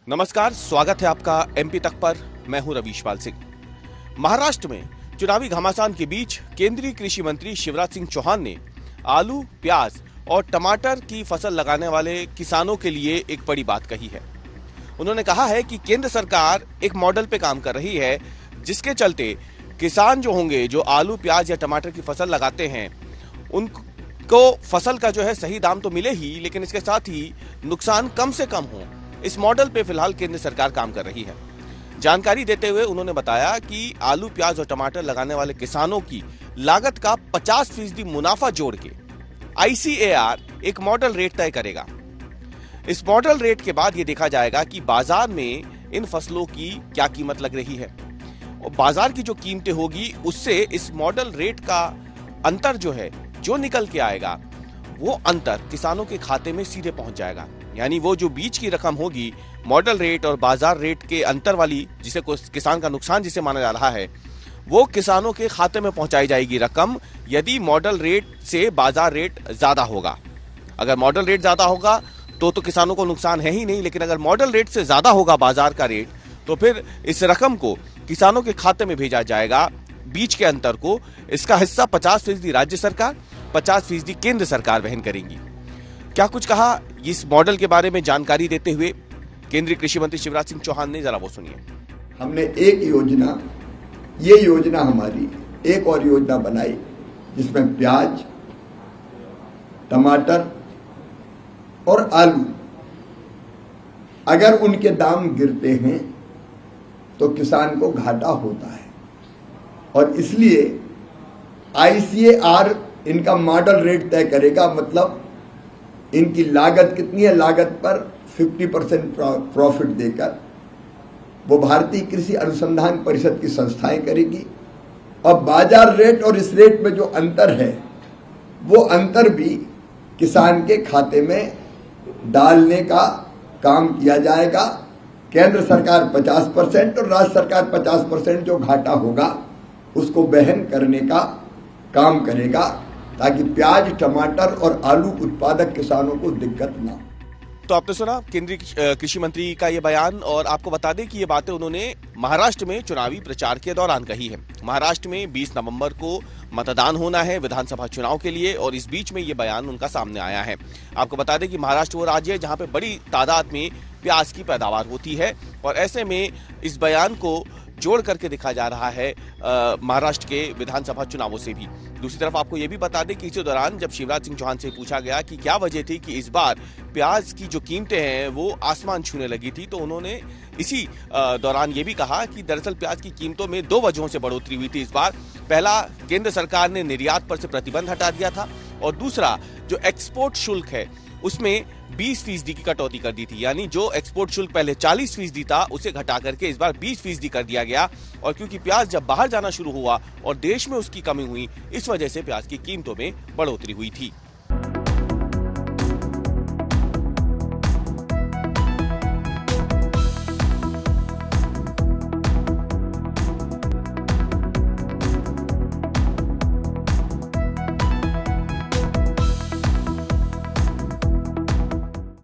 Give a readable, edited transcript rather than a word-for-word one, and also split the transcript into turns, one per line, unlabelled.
नमस्कार, स्वागत है आपका एमपी तक पर। मैं हूं रवीशपाल सिंह। महाराष्ट्र में चुनावी घमासान के बीच केंद्रीय कृषि मंत्री शिवराज सिंह चौहान ने आलू, प्याज और टमाटर की फसल लगाने वाले किसानों के लिए एक बड़ी बात कही है। उन्होंने कहा है कि केंद्र सरकार एक मॉडल पे काम कर रही है जिसके चलते किसान जो होंगे, जो आलू, प्याज या टमाटर की फसल लगाते हैं, उनको फसल का जो है सही दाम तो मिले ही, लेकिन इसके साथ ही नुकसान कम से कम हो। इस मॉडल पे फिलहाल केंद्र सरकार काम कर रही है। जानकारी देते हुए उन्होंने बताया कि आलू, प्याज और टमाटर लगाने वाले किसानों की लागत का 50% मुनाफा जोड़ के ICAR एक मॉडल रेट तय करेगा। इस मॉडल रेट के बाद ये देखा जाएगा कि बाजार में इन फसलों की क्या कीमत लग रही है और बाजार की जो कीमतें होगी उससे इस मॉडल रेट का अंतर जो है, जो निकल के आएगा, वो अंतर किसानों के खाते में सीधे पहुंच जाएगा। यानी वो जो बीच की रकम होगी, मॉडल रेट और बाजार रेट के अंतर वाली, जिसे किसान का नुकसान जिसे माना जा रहा है, वो किसानों के खाते में पहुंचाई जाएगी रकम, यदि मॉडल रेट से बाजार रेट ज्यादा होगा। अगर मॉडल रेट ज्यादा होगा तो किसानों को नुकसान है ही नहीं, लेकिन अगर मॉडल रेट से ज्यादा होगा बाजार का रेट, तो फिर इस रकम को किसानों के खाते में भेजा जाएगा, बीच के अंतर को। इसका हिस्सा 50% राज्य सरकार, 50% केंद्र सरकार वहन करेंगी। क्या कुछ कहा इस मॉडल के बारे में जानकारी देते हुए केंद्रीय कृषि मंत्री शिवराज सिंह चौहान ने, जरा वो सुनिए।
हमने एक योजना, ये योजना हमारी एक और योजना बनाई जिसमें प्याज, टमाटर और आलू, अगर उनके दाम गिरते हैं तो किसान को घाटा होता है, और इसलिए ICAR इनका मॉडल रेट तय करेगा। मतलब इनकी लागत कितनी है, लागत पर 50% प्रॉफिट देकर वो भारतीय कृषि अनुसंधान परिषद की संस्थाएं करेगी, और बाजार रेट और इस रेट में जो अंतर है, वो अंतर भी किसान के खाते में डालने का काम किया जाएगा। केंद्र सरकार 50% और राज्य सरकार 50% जो घाटा होगा उसको वहन करने का काम करेगा, ताकि प्याज, टमाटर और आलू उत्पादक किसानों को दिक्कत ना हो।
तो आपने सुना केंद्रीय कृषि मंत्री का ये बयान, और आपको बता दें कि ये बातें उन्होंने महाराष्ट्र में चुनावी प्रचार के दौरान कही है। महाराष्ट्र में 20 नवंबर को मतदान होना है विधानसभा चुनाव के लिए, और इस बीच में ये बयान उनका सामने आया है। आपको बता दें कि महाराष्ट्र वो राज्य है जहां पे बड़ी तादाद में प्याज की पैदावार होती है, और ऐसे में इस बयान को जोड़ करके दिखा जा रहा है महाराष्ट्र के विधानसभा चुनावों से भी। दूसरी तरफ आपको यह भी बता दें कि इसी दौरान जब शिवराज सिंह चौहान से पूछा गया कि क्या वजह थी कि इस बार प्याज की जो कीमतें हैं वो आसमान छूने लगी थी, तो उन्होंने इसी दौरान ये भी कहा कि दरअसल प्याज की कीमतों में 2 वजहों से बढ़ोतरी हुई थी इस बार। पहला, केंद्र सरकार ने निर्यात पर से प्रतिबंध हटा दिया था, और दूसरा, जो एक्सपोर्ट शुल्क है उसमें 20% की कटौती कर दी थी। यानी जो एक्सपोर्ट शुल्क पहले 40% था उसे घटा करके इस बार 20% कर दिया गया, और क्योंकि प्याज जब बाहर जाना शुरू हुआ और देश में उसकी कमी हुई, इस वजह से प्याज की कीमतों में बढ़ोतरी हुई थी।